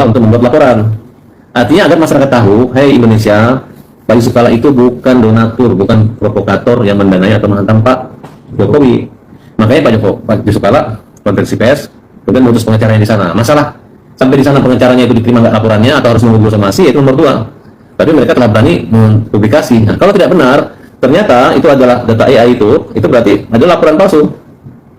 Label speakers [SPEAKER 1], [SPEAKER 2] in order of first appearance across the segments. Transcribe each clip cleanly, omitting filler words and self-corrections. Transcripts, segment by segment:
[SPEAKER 1] Kala untuk membuat laporan. Artinya agar masyarakat tahu, hey Indonesia, Pak Yusuf Kala itu bukan donatur, bukan provokator yang mendanai atau menghantam Pak Jokowi. Makanya Pak Yusuf Kala konferensi pers, kemudian memutus pengacaranya di sana. Masalah sampai di sana pengacaranya itu diterima nggak laporannya atau harus menunggu somasi, itu nomor 2. Tapi mereka telah berani mempublikasi. Nah, kalau tidak benar, ternyata itu adalah data AI itu berarti ada laporan palsu.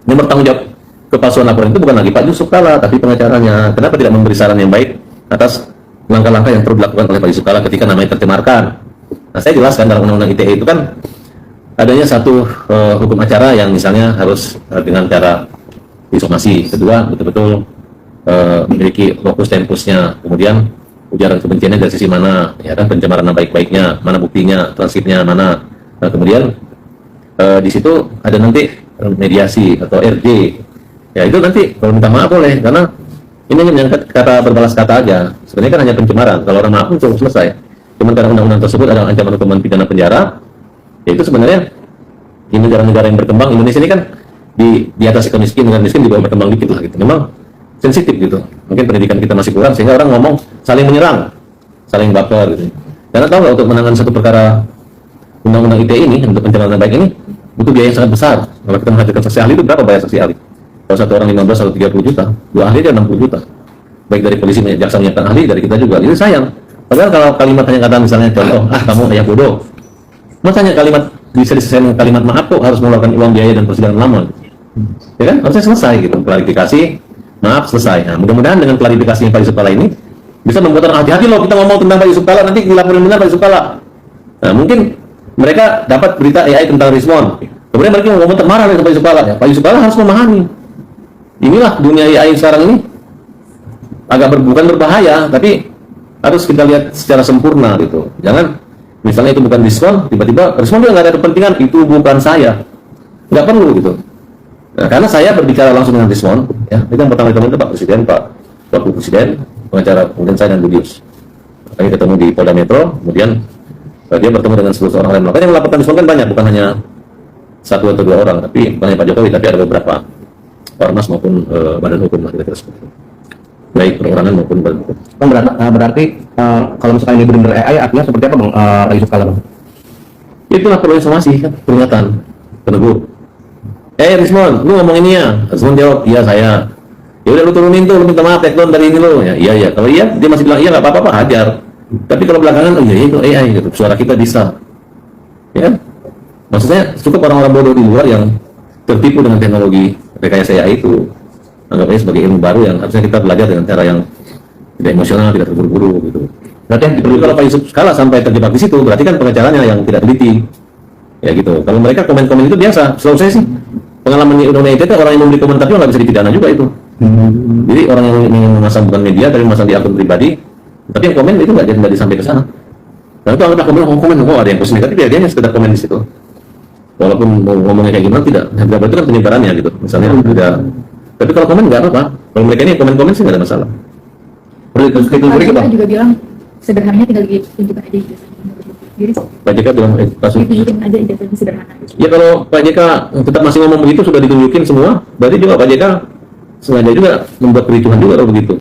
[SPEAKER 1] Yang bertanggung jawab kepalsuan laporan itu bukan lagi Pak Yusuf Kala, tapi pengacaranya. Kenapa tidak memberi saran yang baik atas langkah-langkah yang perlu dilakukan oleh Pak Yusuf Kala ketika namanya tercemarkan? Nah, saya jelaskan dalam Undang-Undang ITE itu kan adanya satu hukum acara yang misalnya harus dengan cara disomasi. Kedua, betul-betul memiliki lokus tempusnya. Kemudian ujaran kebenciannya dari sisi mana, ya kan, pencemaran baik-baiknya, mana buktinya, transkripnya mana. Nah, kemudian di situ ada nanti mediasi atau RJ. Ya itu nanti kalau minta maaf boleh, karena ini hanya kata berbalas kata aja. Sebenarnya kan hanya pencemaran. Kalau orang maaf itu selesai. Cuman karena undang-undang tersebut ada ancaman hukuman pidana penjara, ya itu sebenarnya di negara-negara yang berkembang, Indonesia ini kan di atas kemiskinan, dengan miskin di bawah berkembang dikit lah gitu. Memang sensitif gitu. Mungkin pendidikan kita masih kurang sehingga orang ngomong saling menyerang, saling baper gitu. Karena tahu nggak, untuk menangani satu perkara undang-undang ITE ini untuk pencemaran baik ini butuh biaya yang sangat besar. Kalau kita menghadirkan saksi ahli itu berapa bayar saksi ahli? Kalau satu orang 15 atau 30 juta, 2 ahli dia 60 juta. Baik dari polisi, jaksa menyiapkan ahli, dari kita juga. Itu sayang. Padahal kalau kalimat hanya kata misalnya contoh, kamu ayah bodoh. Makanya kalimat bisa diselesaikan dengan kalimat maaf kok harus mengeluarkan uang biaya dan persidangan lama. Ya kan? Harusnya selesai gitu. Klarifikasi, maaf, selesai. Nah, mudah-mudahan dengan klarifikasi Pak Yusuf Kala ini bisa membuat orang hati-hati loh kita ngomong tentang Pak Yusuf Kala, nanti dilaporin benar Pak Yusuf Kala. Nah, mungkin mereka dapat berita AI tentang Rismon. Kemudian mereka ngomong termarah dengan Pak Yusuf Kala. Ya, Pak Yusuf Kala harus memahami. Inilah dunia AI sekarang ini agak bukan berbahaya, tapi harus kita lihat secara sempurna gitu. Jangan misalnya itu bukan Rismon, tiba-tiba Rismon dia nggak ada kepentingan, itu bukan saya. Nggak perlu gitu. Nah, karena saya berbicara langsung dengan Rismon, ya, itu yang pertama itu Pak Presiden, Pak Wakil Presiden, pengacara, kemudian saya dan Budius. Kami ketemu di Polda Metro, kemudian dia bertemu dengan seluruh orang lain. Makanya yang melaporkan Rismon kan banyak, bukan hanya 1 atau 2 orang, tapi bukan hanya Pak Jokowi, tapi ada beberapa ormas maupun badan hukum lah kira-kira seperti itu. Baik perorangan maupun badan hukum.
[SPEAKER 2] Bang, berarti kalau misalkan ini benar-benar AI, artinya seperti apa Bang Pak Yusuf Kala Bang?
[SPEAKER 1] Itulah perlu informasi kan, peringatan, penegur. Rismon, lu ngomong ini ya? Rismon jawab, iya saya. Ya udah lu turunin tuh, lu minta maaf, take down dari ini lu. Ya iya. Kalau iya, dia masih bilang iya nggak apa-apa, Pak, hajar. Tapi kalau belakangan, oh iya itu AI gitu, suara kita bisa. Ya, maksudnya cukup orang-orang bodoh di luar yang tertipu dengan teknologi rekayasa AI itu, anggapnya sebagai ilmu baru yang harusnya kita belajar dengan cara yang tidak emosional, tidak terburu-buru gitu. Berarti kalau Pak Yusuf Kala sampai terjebak di situ, berarti kan pengacaranya yang tidak teliti. Ya gitu. Kalau mereka komen-komen itu biasa. Selalu saya sih pengalaman di Undang-Undang ITE, orang yang memberi komentar juga nggak bisa dipidana juga itu. Jadi orang yang memasang bukan media tapi memasang di akun pribadi, tapi yang komen itu nggak disampai ke sana. Karena itu anggaplah komen, ada yang positif negatif, ya dia hanya sekedar komen di situ. Walaupun mau ngomongnya kayak gimana tidak berarti kan penyebarannya gitu. Misalnya ada, tapi kalau komen nggak apa-apa. Kalau mereka ini komen sih nggak ada masalah.
[SPEAKER 3] Pak juga bilang sederhananya tinggal ditunjukkan aja gitu.
[SPEAKER 1] Pak JK bilang kasus
[SPEAKER 3] ditunjukin aja ijazahnya sederhana.
[SPEAKER 1] Ya kalau Pak JK tetap masih ngomong begitu, sudah ditunjukin semua, berarti juga Pak JK sengaja juga membuat kericuhan juga kalau begitu.